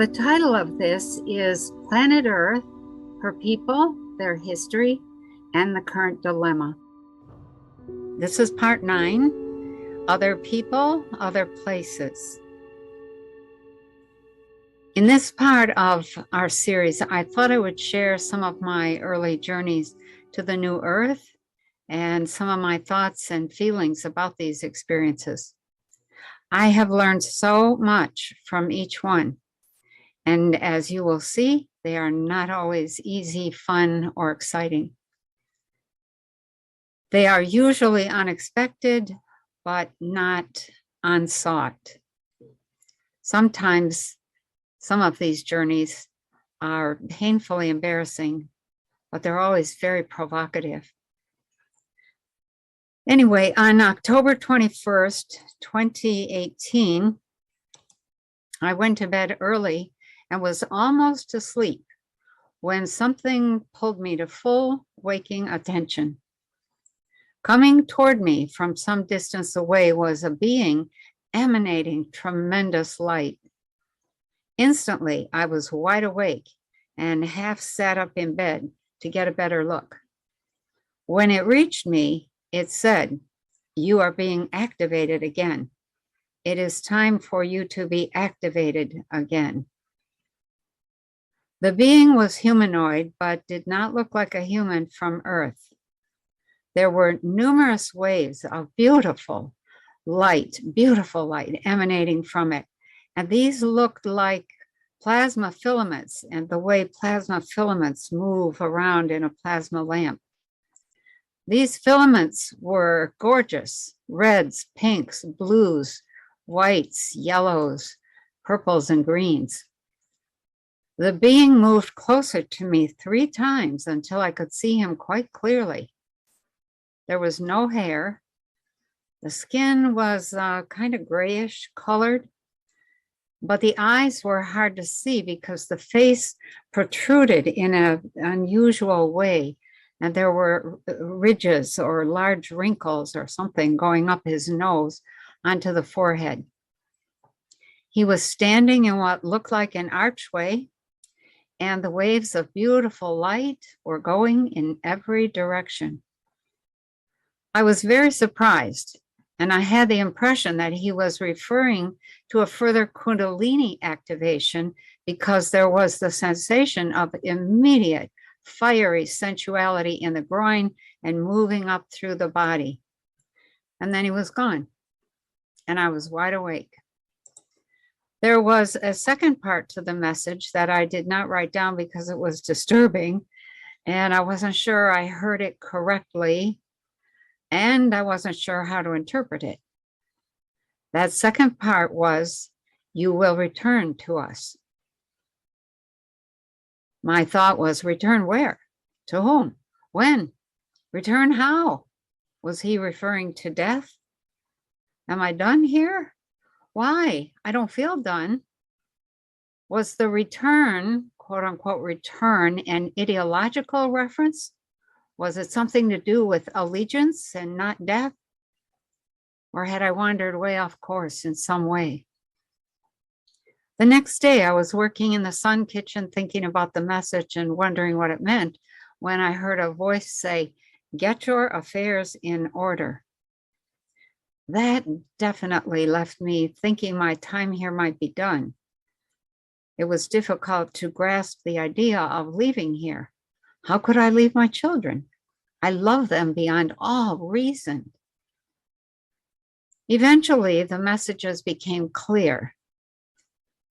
the title of this is Planet Earth, Her People, Their History, and the Current Dilemma. This is part 9, Other People, Other Places. In this part of our series, I thought I would share some of my early journeys to the new Earth and some of my thoughts and feelings about these experiences. I have learned so much from each one. And as you will see, they are not always easy, fun, or exciting. They are usually unexpected, but not unsought. Sometimes some of these journeys are painfully embarrassing, but they're always very provocative. Anyway, on October 21st, 2018, I went to bed early and was almost asleep when something pulled me to full waking attention. Coming toward me from some distance away was a being emanating tremendous light. Instantly, I was wide awake and half sat up in bed to get a better look. When it reached me, it said, "You are being activated again. It is time for you to be activated again." The being was humanoid, but did not look like a human from Earth. There were numerous waves of beautiful light emanating from it. And these looked like plasma filaments and the way plasma filaments move around in a plasma lamp. These filaments were gorgeous: reds, pinks, blues, whites, yellows, purples, and greens. The being moved closer to me 3 times until I could see him quite clearly. There was no hair. The skin was kind of grayish colored, but the eyes were hard to see because the face protruded in an unusual way, and there were ridges or large wrinkles or something going up his nose onto the forehead. He was standing in what looked like an archway, and the waves of beautiful light were going in every direction. I was very surprised, and I had the impression that he was referring to a further Kundalini activation because there was the sensation of immediate fiery sensuality in the groin and moving up through the body. And then he was gone, and I was wide awake. There was a second part to the message that I did not write down because it was disturbing, and I wasn't sure I heard it correctly, and I wasn't sure how to interpret it. That second part was, "You will return to us." My thought was, return where? To whom? When? Return how? Was he referring to death? Am I done here? Why? I don't feel done. Was the return, quote unquote, return, an ideological reference? Was it something to do with allegiance and not death? Or had I wandered way off course in some way? The next day, I was working in the sun kitchen thinking about the message and wondering what it meant when I heard a voice say, "Get your affairs in order." That definitely left me thinking my time here might be done. It was difficult to grasp the idea of leaving here. How could I leave my children? I love them beyond all reason. Eventually, the messages became clear.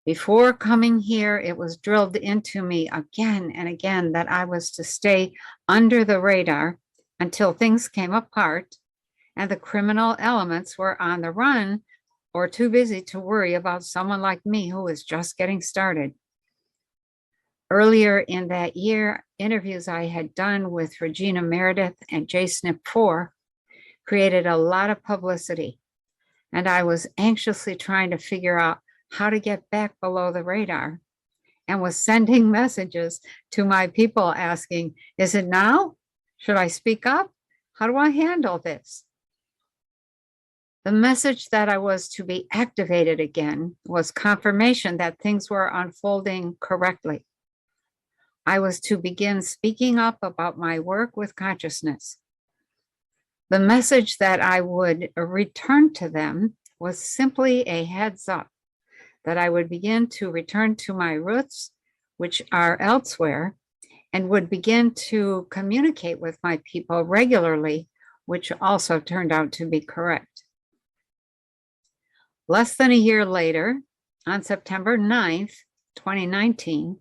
Before coming here, it was drilled into me again and again that I was to stay under the radar until things came apart and the criminal elements were on the run or too busy to worry about someone like me who was just getting started. Earlier in that year, interviews I had done with Regina Meredith and JSNP4 created a lot of publicity, and I was anxiously trying to figure out how to get back below the radar and was sending messages to my people asking, "Is it now? Should I speak up? How do I handle this?" The message that I was to be activated again was confirmation that things were unfolding correctly. I was to begin speaking up about my work with consciousness. The message that I would return to them was simply a heads up that I would begin to return to my roots, which are elsewhere, and would begin to communicate with my people regularly, which also turned out to be correct. Less than a year later, on September 9th, 2019,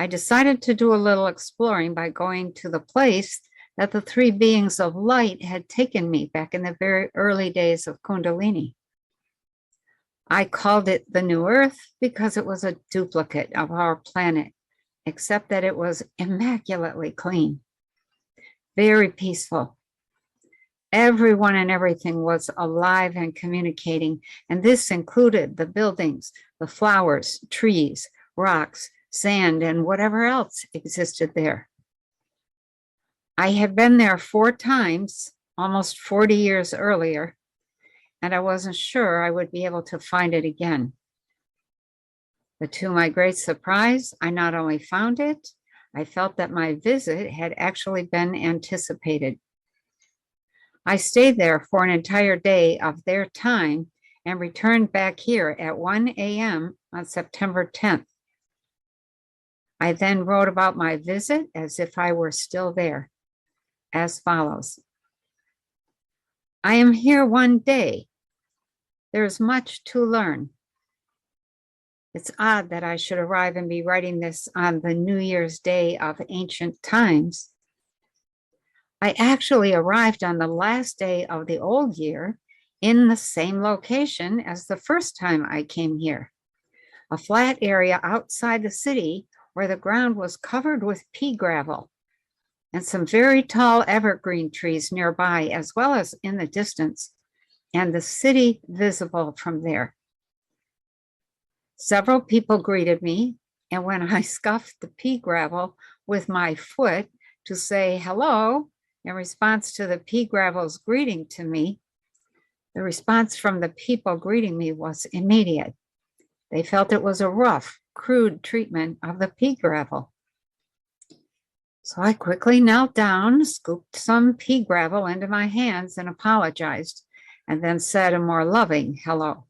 I decided to do a little exploring by going to the place that the three beings of light had taken me back in the very early days of Kundalini. I called it the New Earth because it was a duplicate of our planet, except that it was immaculately clean, very peaceful. Everyone and everything was alive and communicating, and this included the buildings, the flowers, trees, rocks, sand, and whatever else existed there. I had been there 4 times, almost 40 years earlier, and I wasn't sure I would be able to find it again. But to my great surprise, I not only found it, I felt that my visit had actually been anticipated. I stayed there for an entire day of their time and returned back here at 1 a.m. on September 10th. I then wrote about my visit as if I were still there, as follows. I am here one day. There is much to learn. It's odd that I should arrive and be writing this on the New Year's Day of ancient times. I actually arrived on the last day of the old year in the same location as the first time I came here, a flat area outside the city where the ground was covered with pea gravel and some very tall evergreen trees nearby, as well as in the distance, and the city visible from there. Several people greeted me, and when I scuffed the pea gravel with my foot to say hello in response to the pea gravel's greeting to me, the response from the people greeting me was immediate. They felt it was a rough, crude treatment of the pea gravel. So I quickly knelt down, scooped some pea gravel into my hands and apologized, and then said a more loving hello.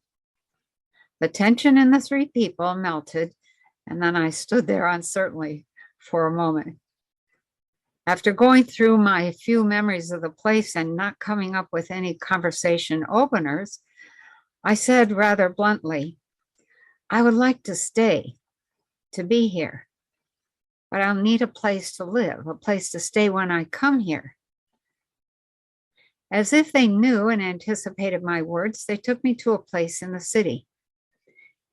The tension in the 3 people melted, and then I stood there uncertainly for a moment. After going through my few memories of the place and not coming up with any conversation openers, I said rather bluntly, I would like to stay, to be here, but I'll need a place to live, a place to stay when I come here. As if they knew and anticipated my words, they took me to a place in the city.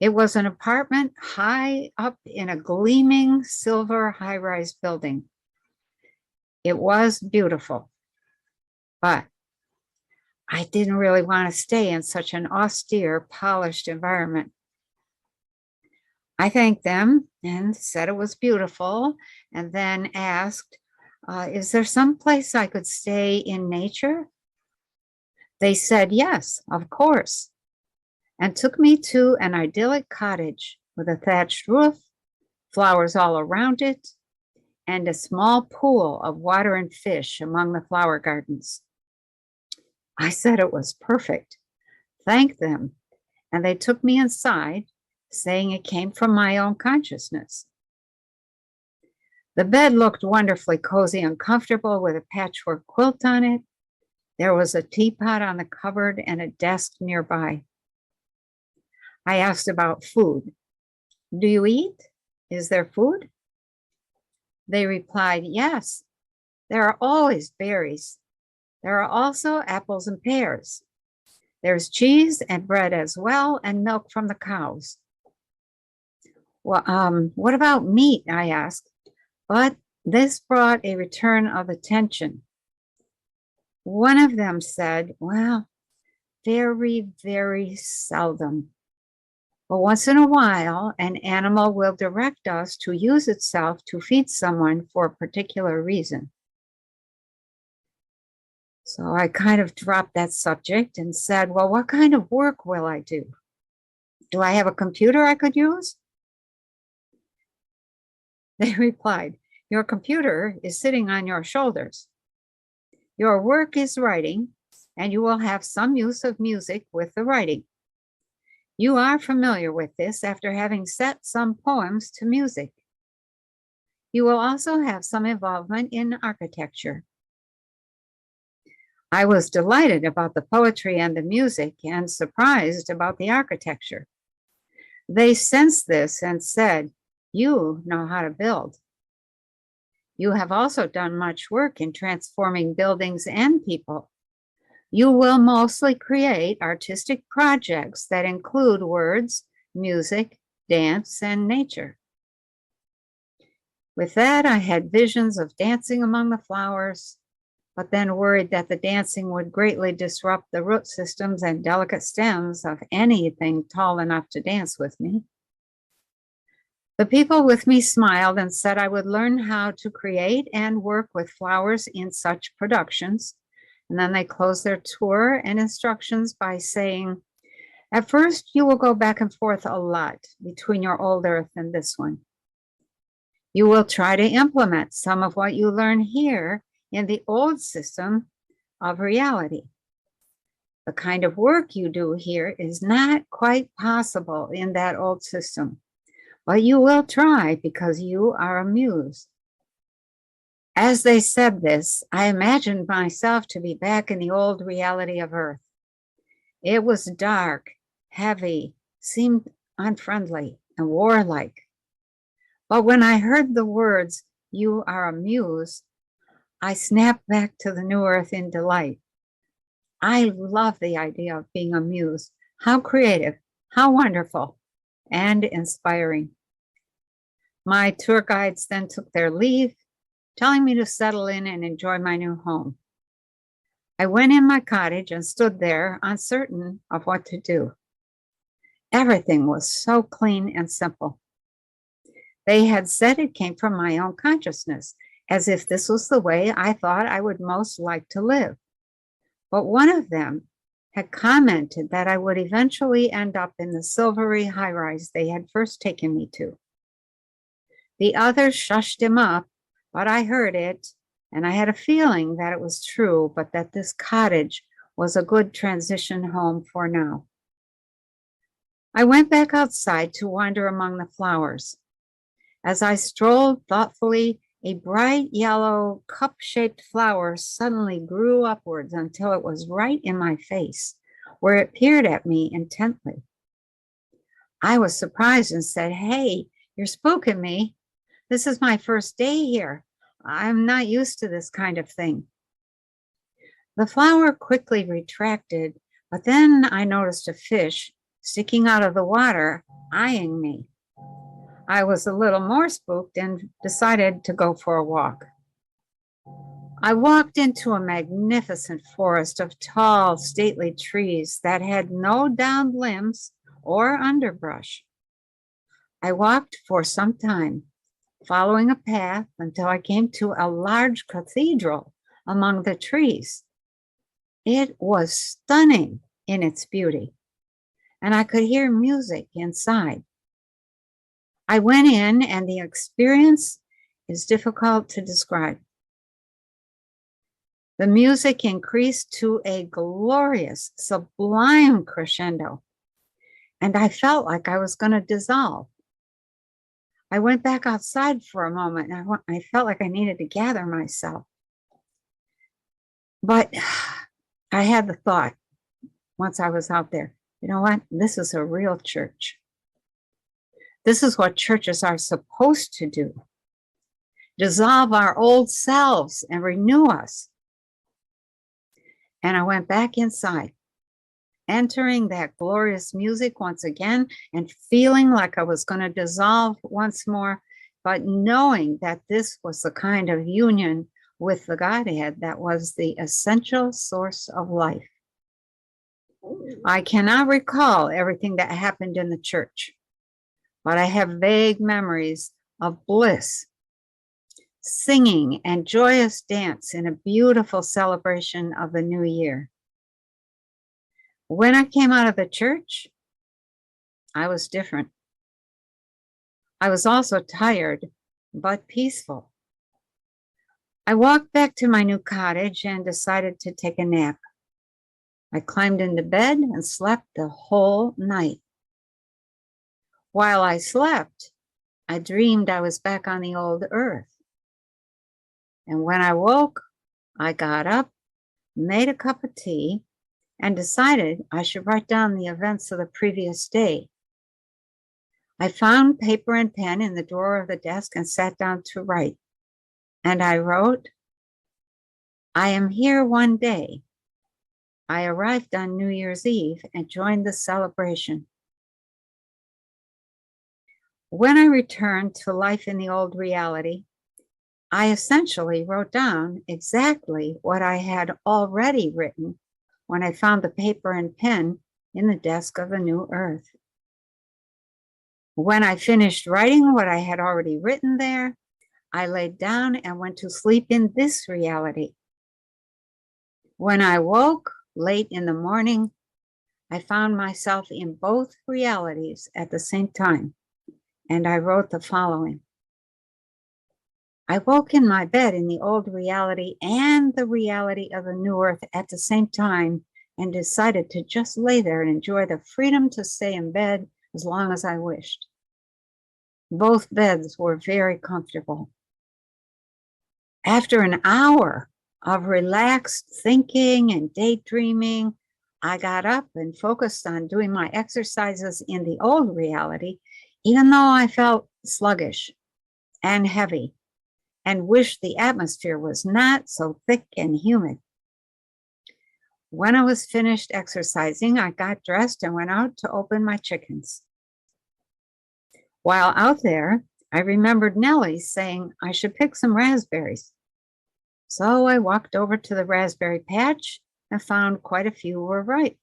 It was an apartment high up in a gleaming silver high-rise building. It was beautiful, but I didn't really want to stay in such an austere, polished environment. I thanked them and said it was beautiful, and then asked, is there some place I could stay in nature? They said yes, of course, and took me to an idyllic cottage with a thatched roof, flowers all around it, and a small pool of water and fish among the flower gardens. I said it was perfect, thanked them, and they took me inside, saying it came from my own consciousness. The bed looked wonderfully cozy and comfortable with a patchwork quilt on it. There was a teapot on the cupboard and a desk nearby. I asked about food. Do you eat? Is there food? They replied, yes, there are always berries. There are also apples and pears. There's cheese and bread as well, and milk from the cows. Well, what about meat? I asked, but this brought a return of attention. One of them said, well, very, very seldom. But once in a while, an animal will direct us to use itself to feed someone for a particular reason. So I kind of dropped that subject and said, well, what kind of work will I do? Do I have a computer I could use? They replied, your computer is sitting on your shoulders. Your work is writing, and you will have some use of music with the writing. You are familiar with this after having set some poems to music. You will also have some involvement in architecture. I was delighted about the poetry and the music and surprised about the architecture. They sensed this and said, you know how to build. You have also done much work in transforming buildings and people. You will mostly create artistic projects that include words, music, dance, and nature. With that, I had visions of dancing among the flowers, but then worried that the dancing would greatly disrupt the root systems and delicate stems of anything tall enough to dance with me. The people with me smiled and said I would learn how to create and work with flowers in such productions. And then they closed their tour and instructions by saying, at first, you will go back and forth a lot between your old earth and this one. You will try to implement some of what you learn here in the old system of reality. The kind of work you do here is not quite possible in that old system, but you will try because you are a muse. As they said this, I imagined myself to be back in the old reality of Earth. It was dark, heavy, seemed unfriendly and warlike. But when I heard the words, you are a muse, I snapped back to the new Earth in delight. I love the idea of being a muse. How creative, how wonderful, and inspiring. My tour guides then took their leave, telling me to settle in and enjoy my new home. I went in my cottage and stood there, uncertain of what to do. Everything was so clean and simple. They had said it came from my own consciousness, as if this was the way I thought I would most like to live. But one of them had commented that I would eventually end up in the silvery high-rise they had first taken me to. The others shushed him up, but I heard it, and I had a feeling that it was true, but that this cottage was a good transition home for now. I went back outside to wander among the flowers. As I strolled thoughtfully, a bright yellow cup-shaped flower suddenly grew upwards until it was right in my face, where it peered at me intently. I was surprised and said, "Hey, you're spooking me. This is my first day here. I'm not used to this kind of thing." The flower quickly retracted, but then I noticed a fish sticking out of the water, eyeing me. I was a little more spooked and decided to go for a walk. I walked into a magnificent forest of tall, stately trees that had no downed limbs or underbrush. I walked for some time, following a path until I came to a large cathedral among the trees. It was stunning in its beauty, and I could hear music inside. I went in, and the experience is difficult to describe. The music increased to a glorious, sublime crescendo, and I felt like I was going to dissolve. I went back outside for a moment, and I felt like I needed to gather myself. But I had the thought, once I was out there, you know what? This is a real church. This is what churches are supposed to do. Dissolve our old selves and renew us. And I went back inside, entering that glorious music once again and feeling like I was going to dissolve once more, but knowing that this was the kind of union with the Godhead that was the essential source of life. I cannot recall everything that happened in the church, but I have vague memories of bliss. singing and joyous dance in a beautiful celebration of the new year. When I came out of the church, I was different. I was also tired, but peaceful. I walked back to my new cottage and decided to take a nap. I climbed into bed and slept the whole night. While I slept, I dreamed I was back on the old earth. And when I woke, I got up, made a cup of tea, and decided I should write down the events of the previous day. I found paper and pen in the drawer of the desk and sat down to write. And I wrote, I am here one day. I arrived on New Year's Eve and joined the celebration. When I returned to life in the old reality, I essentially wrote down exactly what I had already written when I found the paper and pen in the desk of the new earth. When I finished writing what I had already written there, I laid down and went to sleep in this reality. When I woke late in the morning, I found myself in both realities at the same time, and I wrote the following. I woke in my bed in the old reality and the reality of the new earth at the same time and decided to just lay there and enjoy the freedom to stay in bed as long as I wished. Both beds were very comfortable. After an hour of relaxed thinking and daydreaming, I got up and focused on doing my exercises in the old reality, even though I felt sluggish and heavy and wished the atmosphere was not so thick and humid. When I was finished exercising, I got dressed and went out to open my chickens. While out there, I remembered Nellie saying I should pick some raspberries. So I walked over to the raspberry patch and found quite a few were ripe.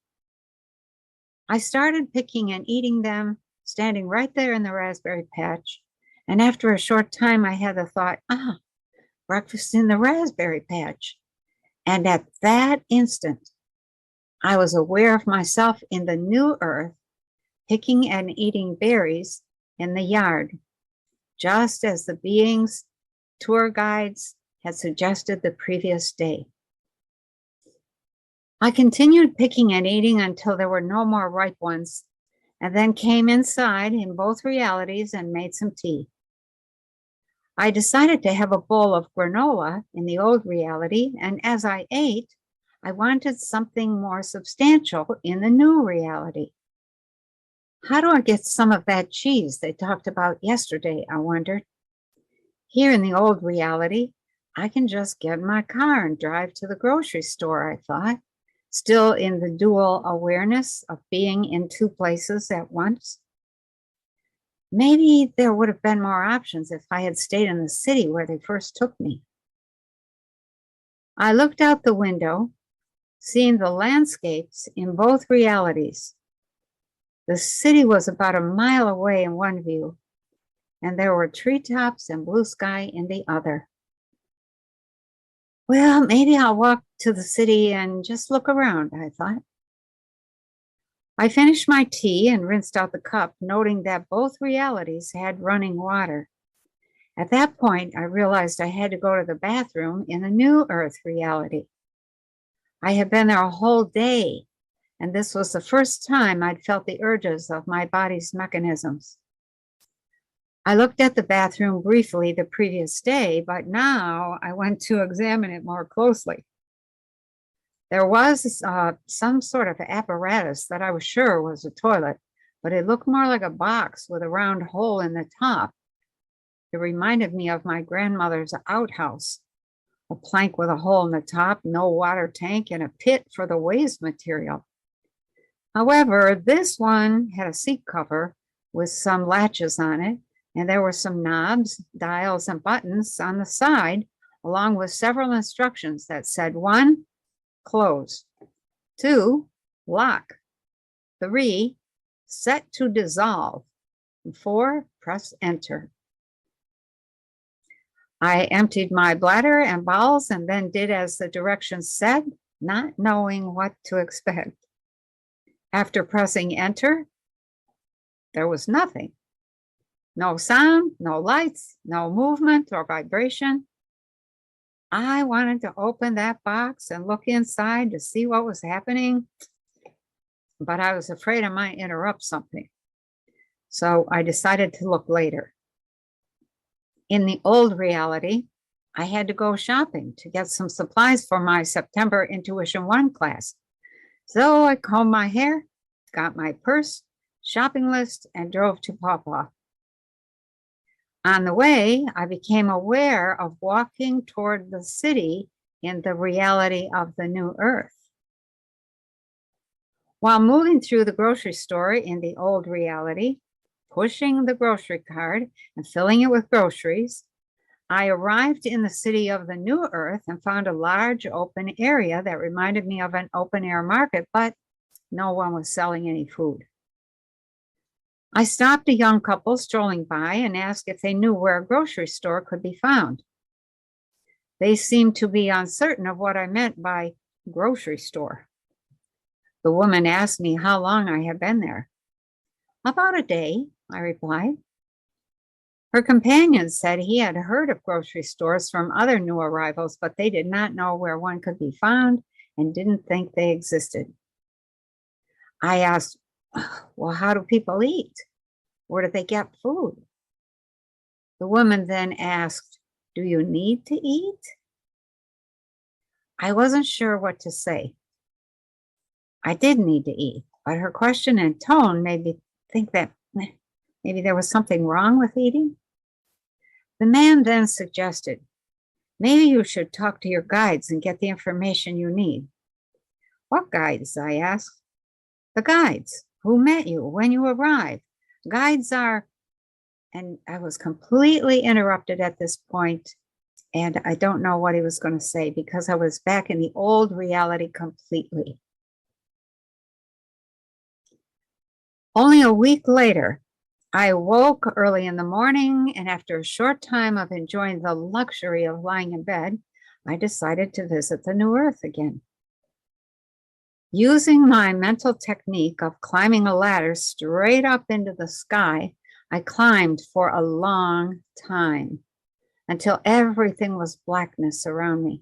I started picking and eating them, standing right there in the raspberry patch. And after a short time, I had the thought, breakfast in the raspberry patch. And at that instant, I was aware of myself in the new earth, picking and eating berries in the yard, just as the beings, tour guides, had suggested the previous day. I continued picking and eating until there were no more ripe ones, and then came inside in both realities and made some tea. I decided to have a bowl of granola in the old reality, and as I ate, I wanted something more substantial in the new reality. How do I get some of that cheese they talked about yesterday, I wondered. Here in the old reality, I can just get in my car and drive to the grocery store, I thought, still in the dual awareness of being in two places at once. Maybe there would have been more options if I had stayed in the city where they first took me. I looked out the window, seeing the landscapes in both realities. The city was about a mile away in one view, and there were treetops and blue sky in the other. Well, maybe I'll walk to the city and just look around, I thought. I finished my tea and rinsed out the cup, noting that both realities had running water. At that point, I realized I had to go to the bathroom in the new earth reality. I had been there a whole day, and this was the first time I'd felt the urges of my body's mechanisms. I looked at the bathroom briefly the previous day, but now I went to examine it more closely. There was some sort of apparatus that I was sure was a toilet, but it looked more like a box with a round hole in the top. It reminded me of my grandmother's outhouse, a plank with a hole in the top, no water tank, and a pit for the waste material. However, this one had a seat cover with some latches on it, and there were some knobs, dials, and buttons on the side, along with several instructions that said 1, close, 2, lock, 3, set to dissolve, and 4, press enter. I emptied my bladder and bowels and then did as the directions said, not knowing what to expect. After pressing enter, there was nothing. No sound, no lights, no movement or vibration. I wanted to open that box and look inside to see what was happening, but I was afraid I might interrupt something. So I decided to look later. In the old reality, I had to go shopping to get some supplies for my September Intuition 1 class. So I combed my hair, got my purse, shopping list, and drove to Pawpaw. On the way, I became aware of walking toward the city in the reality of the new earth. While moving through the grocery store in the old reality, pushing the grocery cart and filling it with groceries, I arrived in the city of the new earth and found a large open area that reminded me of an open air market, but no one was selling any food. I stopped a young couple strolling by and asked if they knew where a grocery store could be found. They seemed to be uncertain of what I meant by grocery store. The woman asked me how long I had been there. About a day, I replied. Her companion said he had heard of grocery stores from other new arrivals, but they did not know where one could be found and didn't think they existed. I asked, well, how do people eat? Where do they get food? The woman then asked, do you need to eat? I wasn't sure what to say. I did need to eat, but her question and tone made me think that maybe there was something wrong with eating. The man then suggested, maybe you should talk to your guides and get the information you need. What guides? I asked. The guides who met you when you arrived. Guides are, and I was completely interrupted at this point, and I don't know what he was going to say because I was back in the old reality completely. Only a week later, I woke early in the morning, and after a short time of enjoying the luxury of lying in bed, I decided to visit the new earth again. Using my mental technique of climbing a ladder straight up into the sky, I climbed for a long time until everything was blackness around me.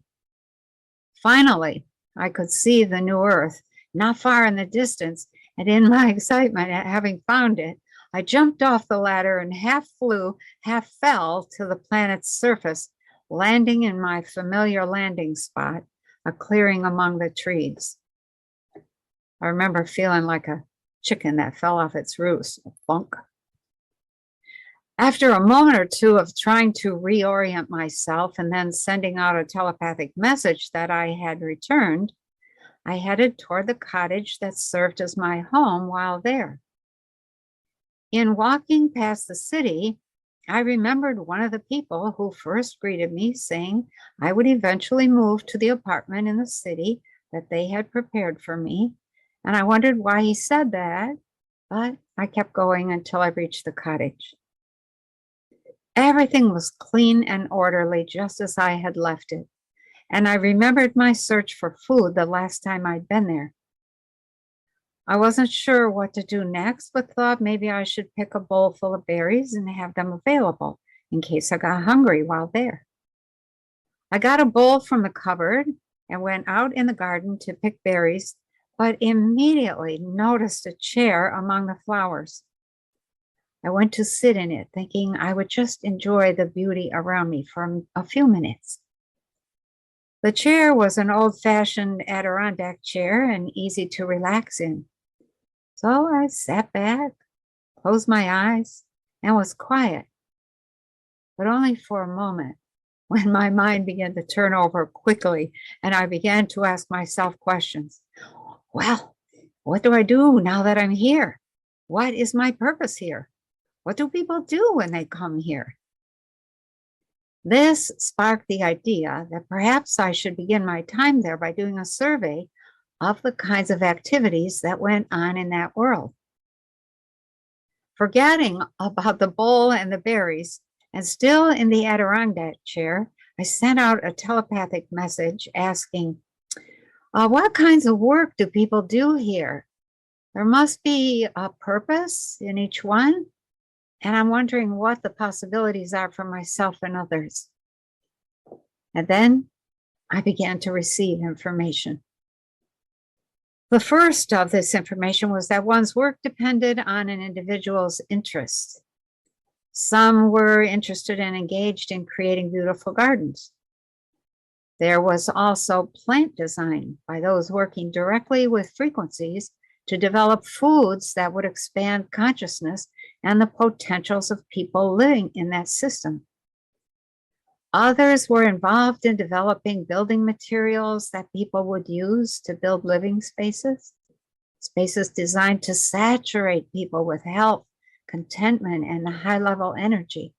Finally, I could see the new earth not far in the distance, and in my excitement at having found it, I jumped off the ladder and half flew, half fell to the planet's surface, landing in my familiar landing spot, a clearing among the trees. I remember feeling like a chicken that fell off its roost, a funk. After a moment or two of trying to reorient myself and then sending out a telepathic message that I had returned, I headed toward the cottage that served as my home while there. In walking past the city, I remembered one of the people who first greeted me saying I would eventually move to the apartment in the city that they had prepared for me, and I wondered why he said that, but I kept going until I reached the cottage. Everything was clean and orderly, just as I had left it, and I remembered my search for food the last time I'd been there. I wasn't sure what to do next, but thought maybe I should pick a bowl full of berries and have them available in case I got hungry while there. I got a bowl from the cupboard and went out in the garden to pick berries, but immediately noticed a chair among the flowers. I went to sit in it, thinking I would just enjoy the beauty around me for a few minutes. The chair was an old-fashioned Adirondack chair and easy to relax in. So I sat back, closed my eyes, and was quiet, but only for a moment, when my mind began to turn over quickly and I began to ask myself questions. Well, what do I do now that I'm here? What is my purpose here? What do people do when they come here? This sparked the idea that perhaps I should begin my time there by doing a survey of the kinds of activities that went on in that world. Forgetting about the bowl and the berries And still in the Adirondack chair, I sent out a telepathic message asking, what kinds of work do people do here? There must be a purpose in each one. And I'm wondering what the possibilities are for myself and others. And then I began to receive information. The first of this information was that one's work depended on an individual's interests. Some were interested and engaged in creating beautiful gardens. There was also plant design by those working directly with frequencies to develop foods that would expand consciousness and the potentials of people living in that system. Others were involved in developing building materials that people would use to build living spaces, spaces designed to saturate people with health, contentment, and high-level energy.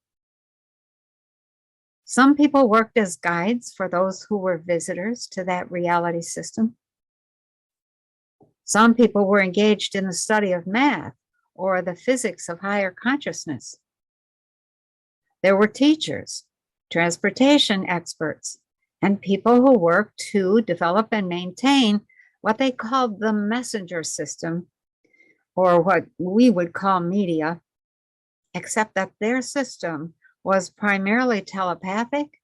Some people worked as guides for those who were visitors to that reality system. Some people were engaged in the study of math or the physics of higher consciousness. There were teachers, transportation experts, and people who worked to develop and maintain what they called the messenger system, or what we would call media, except that their system was primarily telepathic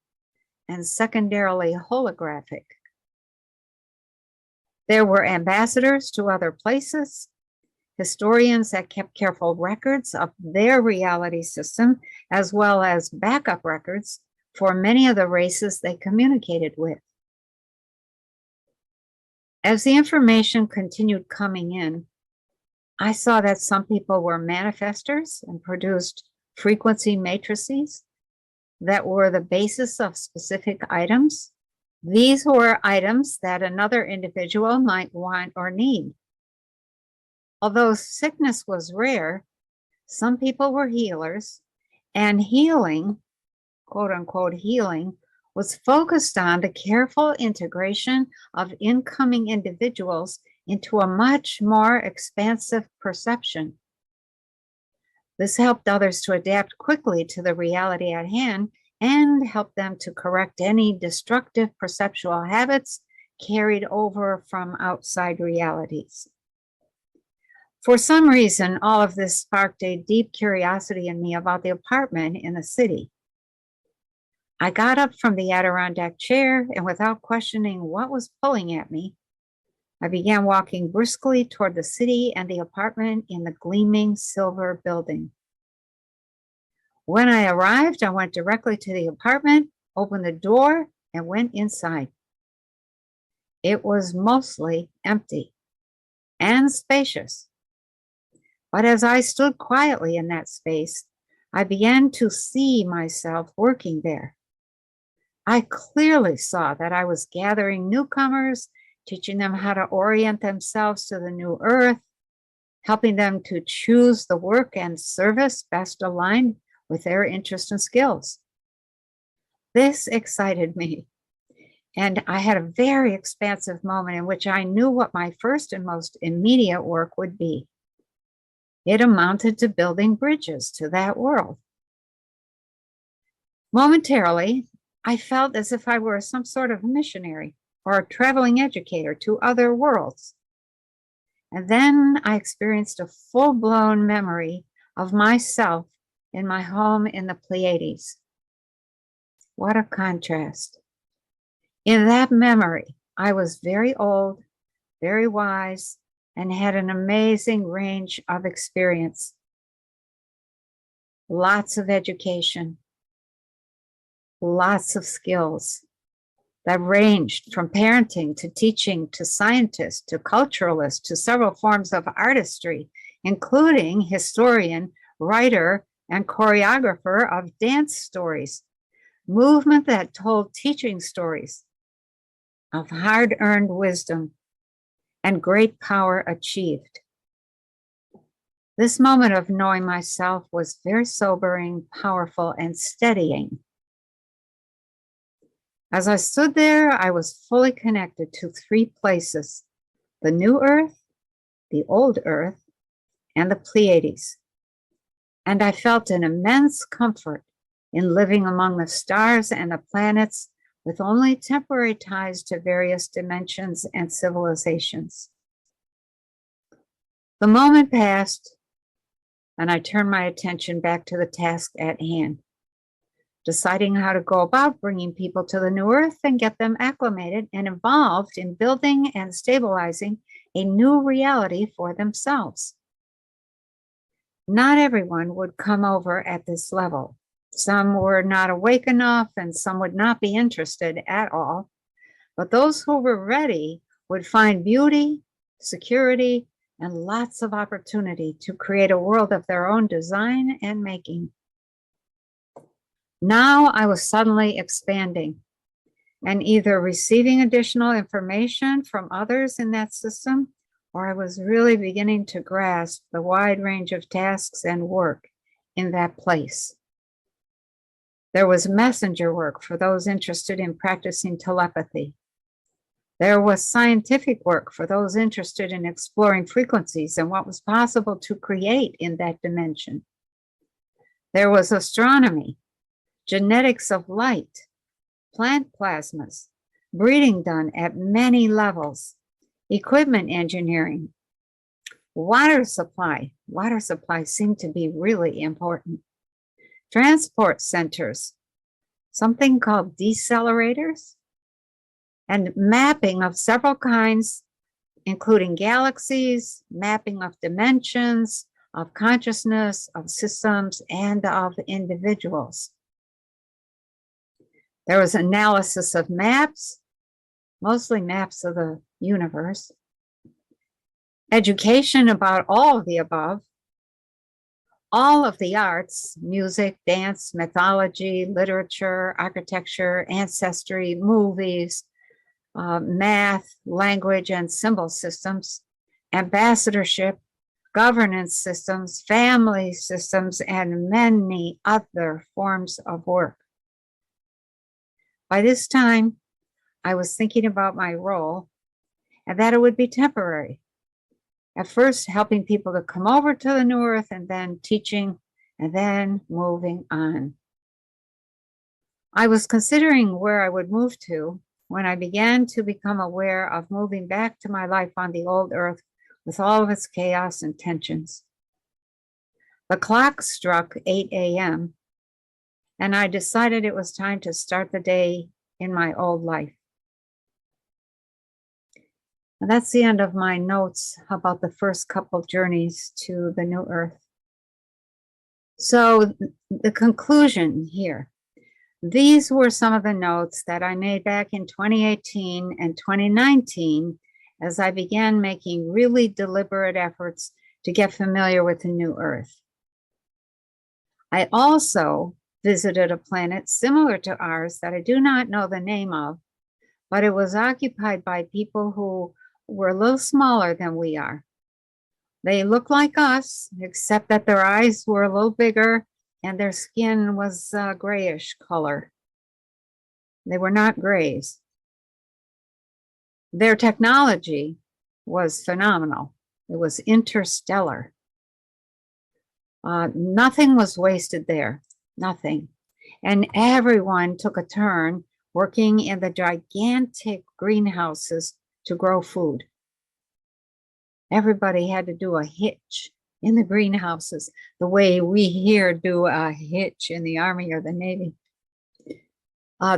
and secondarily holographic. There were ambassadors to other places, historians that kept careful records of their reality system, as well as backup records for many of the races they communicated with. As the information continued coming in, I saw that some people were manifestors and produced frequency matrices that were the basis of specific items. These were items that another individual might want or need. Although sickness was rare, some people were healers, and healing, quote unquote healing, was focused on the careful integration of incoming individuals into a much more expansive perception. This helped others to adapt quickly to the reality at hand and helped them to correct any destructive perceptual habits carried over from outside realities. For some reason, all of this sparked a deep curiosity in me about the apartment in the city. I got up from the Adirondack chair, and without questioning what was pulling at me, I began walking briskly toward the city and the apartment in the gleaming silver building. When I arrived, I went directly to the apartment, opened the door, and went inside. It was mostly empty and spacious. But as I stood quietly in that space, I began to see myself working there. I clearly saw that I was gathering newcomers, teaching them how to orient themselves to the new earth, helping them to choose the work and service best aligned with their interests and skills. This excited me, and I had a very expansive moment in which I knew what my first and most immediate work would be. It amounted to building bridges to that world. Momentarily, I felt as if I were some sort of missionary or a traveling educator to other worlds. And then I experienced a full-blown memory of myself in my home in the Pleiades. What a contrast. In that memory, I was very old, very wise, and had an amazing range of experience. Lots of education, lots of skills that ranged from parenting to teaching to scientist to culturalist to several forms of artistry, including historian, writer, and choreographer of dance stories, movement that told teaching stories of hard-earned wisdom and great power achieved. This moment of knowing myself was very sobering, powerful, and steadying. As I stood there, I was fully connected to three places: the new earth, the old earth, and the Pleiades. And I felt an immense comfort in living among the stars and the planets with only temporary ties to various dimensions and civilizations. The moment passed, and I turned my attention back to the task at hand, deciding how to go about bringing people to the new earth and get them acclimated and involved in building and stabilizing a new reality for themselves. Not everyone would come over at this level. Some were not awake enough, and some would not be interested at all. But those who were ready would find beauty, security, and lots of opportunity to create a world of their own design and making. Now I was suddenly expanding and either receiving additional information from others in that system, or I was really beginning to grasp the wide range of tasks and work in that place. There was messenger work for those interested in practicing telepathy. There was scientific work for those interested in exploring frequencies and what was possible to create in that dimension. There was astronomy, genetics of light, plant plasmas, breeding done at many levels, equipment engineering, water supply. Water supply seemed to be really important. Transport centers, something called decelerators, and mapping of several kinds, including galaxies, mapping of dimensions, of consciousness, of systems, and of individuals. There was analysis of maps, mostly maps of the universe, education about all of the above, all of the arts, music, dance, mythology, literature, architecture, ancestry, movies, math, language, and symbol systems, ambassadorship, governance systems, family systems, and many other forms of work. By this time, I was thinking about my role and that it would be temporary. At first, helping people to come over to the new earth, and then teaching, and then moving on. I was considering where I would move to when I began to become aware of moving back to my life on the old earth with all of its chaos and tensions. The clock struck 8 a.m., and I decided it was time to start the day in my old life. And that's the end of my notes about the first couple journeys to the new earth. So the conclusion here, these were some of the notes that I made back in 2018 and 2019 as I began making really deliberate efforts to get familiar with the new earth. I also visited a planet similar to ours that I do not know the name of, but it was occupied by people who were a little smaller than we are. They looked like us, except that their eyes were a little bigger and their skin was grayish color. They were not grays. Their technology was phenomenal. It was interstellar. Nothing was wasted there, nothing. And everyone took a turn working in the gigantic greenhouses to grow food. Everybody had to do a hitch in the greenhouses, the way we here do a hitch in the Army or the Navy.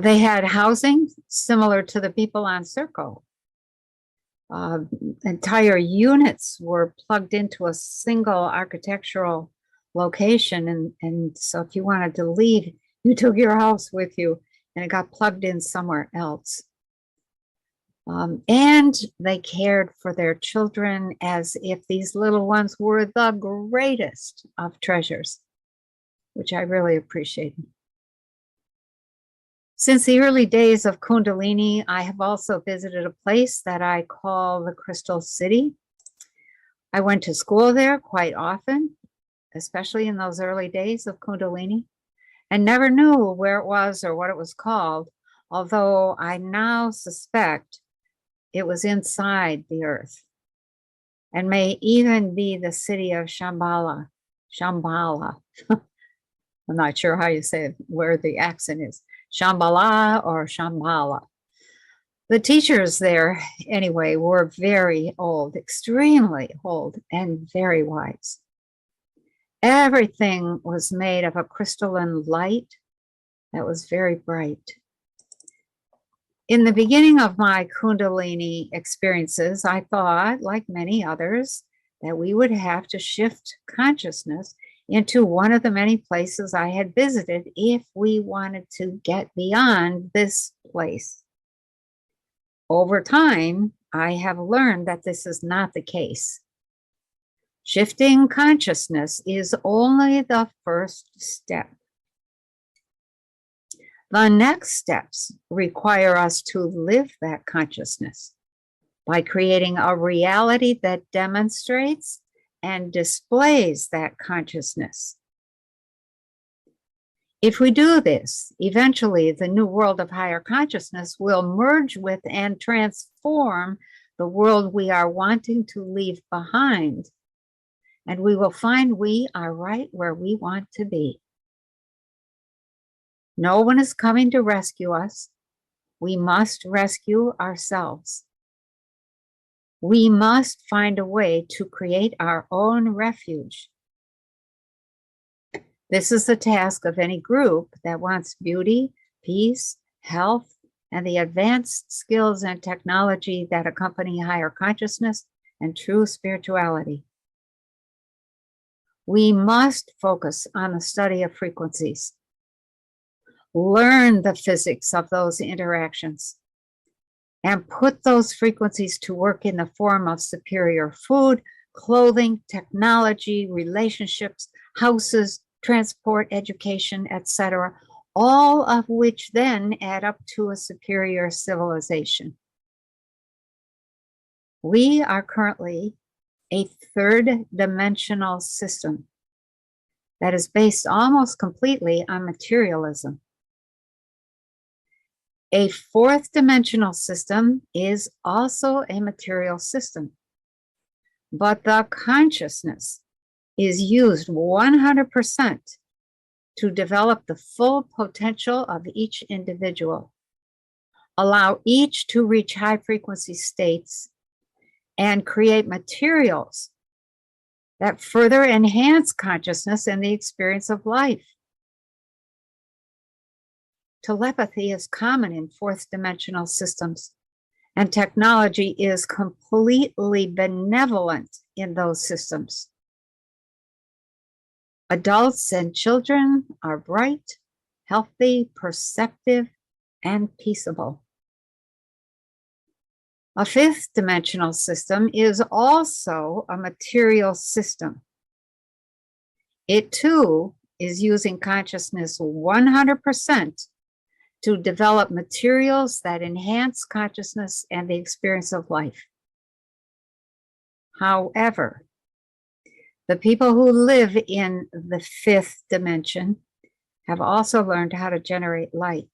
They had housing similar to the people on Circo. Entire units were plugged into a single architectural location. And so if you wanted to leave, you took your house with you and it got plugged in somewhere else. And they cared for their children as if these little ones were the greatest of treasures, which I really appreciated. Since the early days of Kundalini, I have also visited a place that I call the Crystal City. I went to school there quite often, especially in those early days of Kundalini, and never knew where it was or what it was called, although I now suspect it was inside the earth and may even be the city of Shambhala. I'm not sure how you say it, where the accent is, Shambhala or Shambhala. The teachers there, anyway, were very old, extremely old, and very wise. Everything was made of a crystalline light that was very bright. In the beginning of my Kundalini experiences, I thought, like many others, that we would have to shift consciousness into one of the many places I had visited if we wanted to get beyond this place. Over time, I have learned that this is not the case. Shifting consciousness is only the first step. The next steps require us to live that consciousness by creating a reality that demonstrates and displays that consciousness. If we do this, eventually the new world of higher consciousness will merge with and transform the world we are wanting to leave behind, and we will find we are right where we want to be. No one is coming to rescue us. We must rescue ourselves. We must find a way to create our own refuge. This is the task of any group that wants beauty, peace, health, and the advanced skills and technology that accompany higher consciousness and true spirituality. We must focus on the study of frequencies. Learn the physics of those interactions and put those frequencies to work in the form of superior food, clothing, technology, relationships, houses, transport, education, etc., all of which then add up to a superior civilization. We are currently a third-dimensional system that is based almost completely on materialism. A fourth-dimensional system is also a material system, but the consciousness is used 100% to develop the full potential of each individual, allow each to reach high frequency states, and create materials that further enhance consciousness and the experience of life. Telepathy is common in fourth dimensional systems, and technology is completely benevolent in those systems. Adults and children are bright, healthy, perceptive, and peaceable. A fifth dimensional system is also a material system. It too is using consciousness 100% to develop materials that enhance consciousness and the experience of life. However, the people who live in the fifth dimension have also learned how to generate light.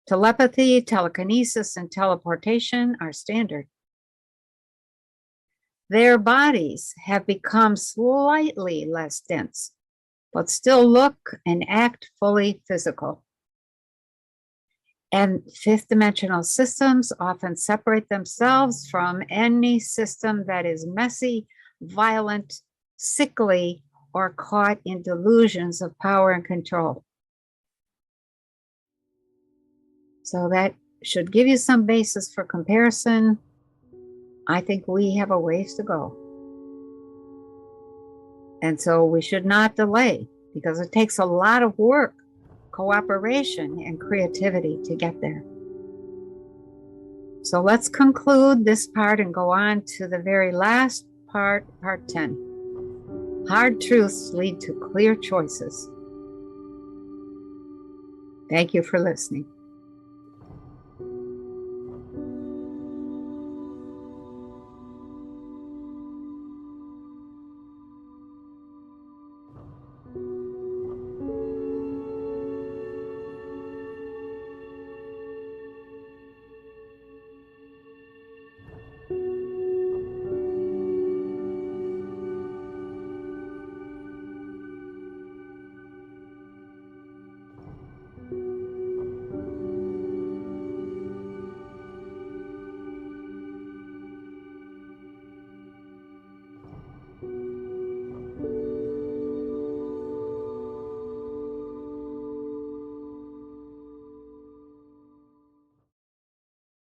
Telepathy, telekinesis, and teleportation are standard. Their bodies have become slightly less dense, but still look and act fully physical. And fifth dimensional systems often separate themselves from any system that is messy, violent, sickly, or caught in delusions of power and control. So that should give you some basis for comparison. I think we have a ways to go. And so we should not delay, because it takes a lot of work, cooperation, and creativity to get there. So let's conclude this part and go on to the very last part, part 10. Hard truths lead to clear choices. Thank you for listening.